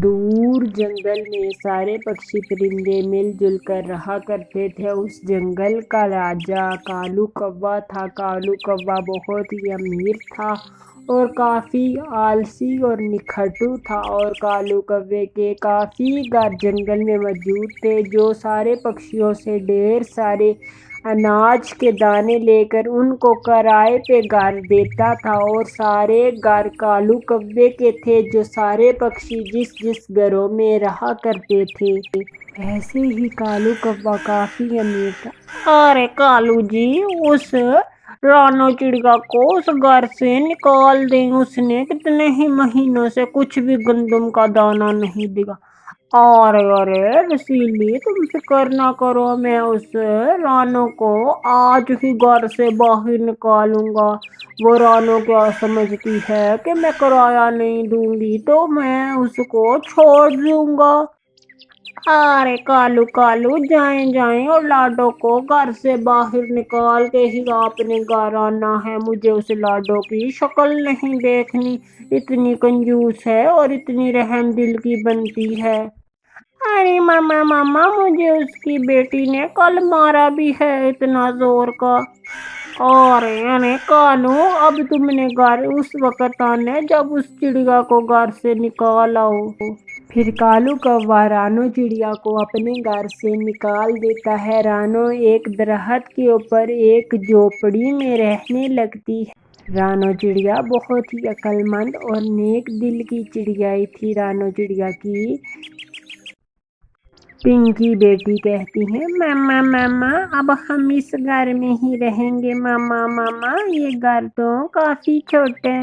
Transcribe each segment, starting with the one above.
دور جنگل میں سارے پکشی پرندے مل جل کر رہا کرتے تھے۔ اس جنگل کا راجا کالو کوا تھا۔ کالو کوا بہت ہی امیر تھا اور کافی آلسی اور نکھٹو تھا، اور کالو کوے کے کافی گھر جنگل میں موجود تھے، جو سارے پکشیوں سے ڈھیر سارے اناج کے دانے لے کر ان کو کرائے پہ گھر دیتا تھا، اور سارے گھر کالو کوے کے تھے، جو سارے پکشی جس جس گھروں میں رہا کرتے تھے۔ ایسے ہی کالو کوا کافی امیر تھا۔ ارے کالو جی، اس رانو چڑیا کو اس گھر سے نکال دیں، اس نے کتنے ہی مہینوں سے کچھ بھی گندم کا دانہ نہیں دیا۔ ارے رسیلی، تم فکر نہ کرو، میں اس رانو کو آج ہی گھر سے باہر نکالوں گا۔ وہ رانو کیا سمجھتی ہے کہ میں کرایہ نہیں دوں گی تو میں اس کو چھوڑ دوں گا۔ ارے کالو جائیں اور لاڈو کو گھر سے باہر نکال کے ہی آپ نے گھر آنا ہے۔ مجھے اس لاڈو کی شکل نہیں دیکھنی، اتنی کنجوس ہے اور اتنی رحم دل کی بنتی ہے۔ ارے ماما، مجھے اس کی بیٹی نے کل مارا بھی ہے اتنا زور کا۔ ارے کالو، اب تم نے گھر اس وقت آنا ہے جب اس چڑیا کو گھر سے نکال آؤ۔ پھر کالو کوا رانو چڑیا کو اپنے گھر سے نکال دیتا ہے۔ رانو ایک درخت کے اوپر ایک جھوپڑی میں رہنے لگتی ہے۔ رانو چڑیا بہت ہی عقل مند اور نیک دل کی چڑیا تھی۔ رانو چڑیا کی پنکی بیٹی کہتی ہے، ماما اب ہم اس گھر میں ہی رہیں گے۔ ماما یہ گھر تو کافی چھوٹا ہے۔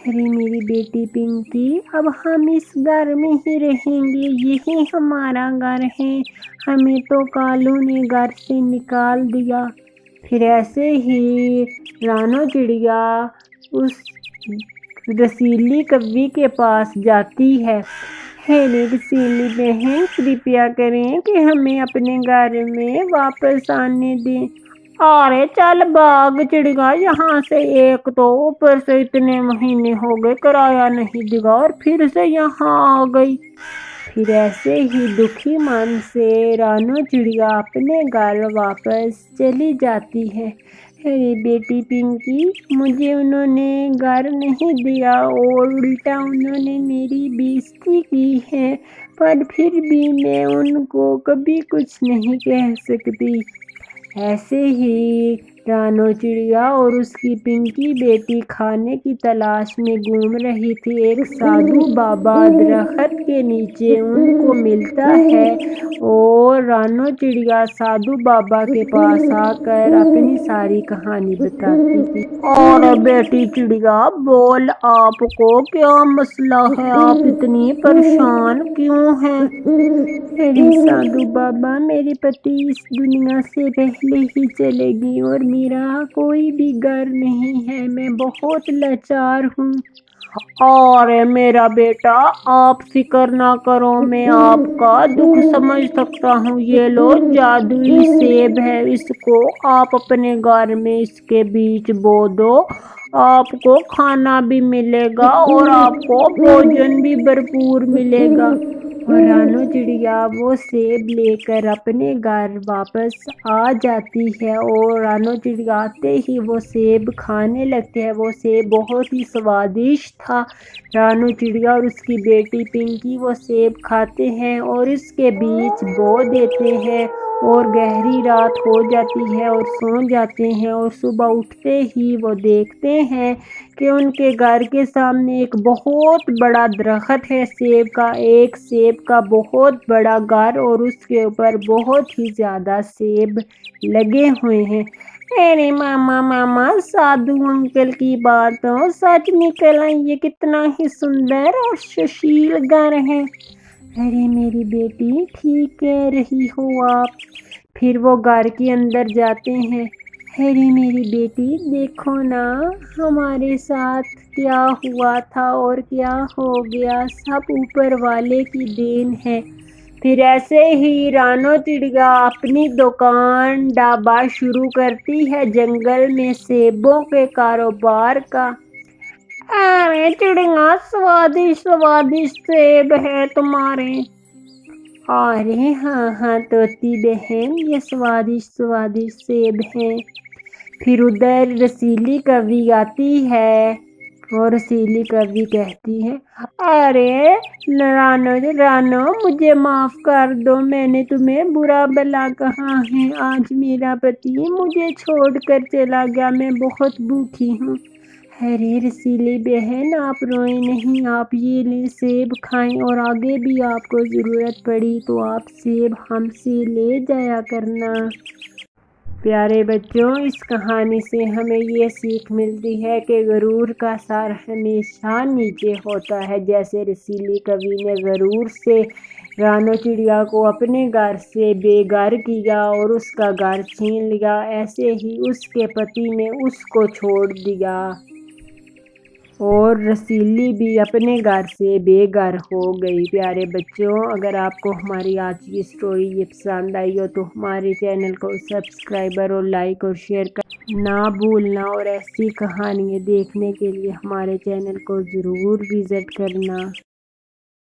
ارے میری بیٹی پنکی، اب ہم اس گھر میں ہی رہیں گے، یہی ہمارا گھر ہے، ہمیں تو کالو نے گھر سے نکال دیا۔ پھر ایسے ہی رانو چڑیا اس رسیلی کوی کے پاس جاتی ہے۔ میری رسیلی بہن، کرپیا کریں کہ ہمیں اپنے گھر میں واپس آنے دیں۔ ارے چل بھاگ چڑیا یہاں سے، ایک تو اوپر سے اتنے مہینے ہو گئے کرایہ نہیں دیا اور پھر سے یہاں آ گئی۔ پھر ایسے ہی دکھی من سے رانو چڑیا اپنے گھر واپس چلی جاتی ہے۔ ارے بیٹی پنکی، مجھے انہوں نے گھر نہیں دیا اور الٹا انہوں نے میری بےزتی کی ہے، پر پھر بھی میں ان کو کبھی کچھ نہیں کہہ سکتی۔ ایسے ہی رانو چڑیا اور اس کی پنکی بیٹی کھانے کی تلاش میں گھوم رہی تھی۔ ایک سادھو بابا درخت کے نیچے ان کو ملتا ہے اور رانو چڑیا سادھو بابا کے پاس آ کر اپنی ساری کہانی بتاتی ہے۔ اور بیٹی چڑیا بول، آپ کو کیا مسئلہ ہے؟ آپ اتنی پریشان کیوں ہیں؟ ارے سادھو بابا، میرے پتی اس دنیا سے پہلے ہی چلے گئے اور میرا کوئی بھی گھر نہیں ہے، میں بہت لاچار ہوں۔ اور میرا بیٹا، آپ فکر نہ کرو، میں آپ کا دکھ سمجھ سکتا ہوں۔ یہ لو جادوئی سیب ہے، اس کو آپ اپنے گھر میں اس کے بیج بو دو، آپ کو کھانا بھی ملے گا اور آپ کو بھوجن بھی بھرپور ملے گا۔ اور رانو چڑیا وہ سیب لے کر اپنے گھر واپس آ جاتی ہے، اور رانو چڑیا آتے ہی وہ سیب کھانے لگتے ہیں۔ وہ سیب بہت ہی سوادشٹ تھا۔ رانو چڑیا اور اس کی بیٹی پنکی وہ سیب کھاتے ہیں اور اس کے بیج بو دیتے ہیں، اور گہری رات ہو جاتی ہے اور سو جاتے ہیں، اور صبح اٹھتے ہی وہ دیکھتے ہیں کہ ان کے گھر کے سامنے ایک بہت بڑا درخت ہے سیب کا، ایک سیب کا بہت بڑا گھر، اور اس کے اوپر بہت ہی زیادہ سیب لگے ہوئے ہیں۔ ارے ماما، سادھو انکل کی بات تو سچ نکل آئی، یہ کتنا ہی سندر اور سشیل گھر ہے۔ ارے میری بیٹی، ٹھیک کہہ رہی ہو آپ۔ پھر وہ گھر کے اندر جاتے ہیں۔ ارے میری بیٹی، دیکھو نا ہمارے ساتھ کیا ہوا تھا اور کیا ہو گیا، سب اوپر والے کی دین ہے۔ پھر ایسے ہی رانو چڑیا اپنی دکان ڈھابہ شروع کرتی ہے جنگل میں سیبوں کے کاروبار کا۔ ارے چڑیا، سوادشٹ سوادشٹ سیب ہے تمہارے۔ ارے ہاں ہاں طوطی بہن، یہ سوادشٹ سوادشٹ سیب ہیں۔ پھر ادھر رسیلی کوی آتی ہے اور رسیلی کوی کہتی ہے، ارے رانو مجھے معاف کر دو، میں نے تمہیں برا بھلا کہا ہے، آج میرا پتی مجھے چھوڑ کر چلا گیا، میں بہت بھوکی ہوں۔ ارے رسیلی بہن، آپ روئیں نہیں، آپ یہ لیں سیب کھائیں، اور آگے بھی آپ کو ضرورت پڑی تو آپ سیب ہم سے لے جایا کرنا۔ پیارے بچوں، اس کہانی سے ہمیں یہ سیکھ ملتی ہے کہ غرور کا سر ہمیشہ نیچے ہوتا ہے۔ جیسے رسیلی کوی نے غرور سے رانو چڑیا کو اپنے گھر سے بے گھر کیا اور اس کا گھر چھین لیا، ایسے ہی اس کے پتی نے اس کو چھوڑ دیا اور رسیلی بھی اپنے گھر سے بے گھر ہو گئی۔ پیارے بچوں، اگر آپ کو ہماری آج کی اسٹوری یہ پسند آئی ہو تو ہمارے چینل کو سبسکرائب اور لائک اور شیئر کرنا نہ بھولنا، اور ایسی کہانیاں دیکھنے کے لیے ہمارے چینل کو ضرور وزٹ کرنا۔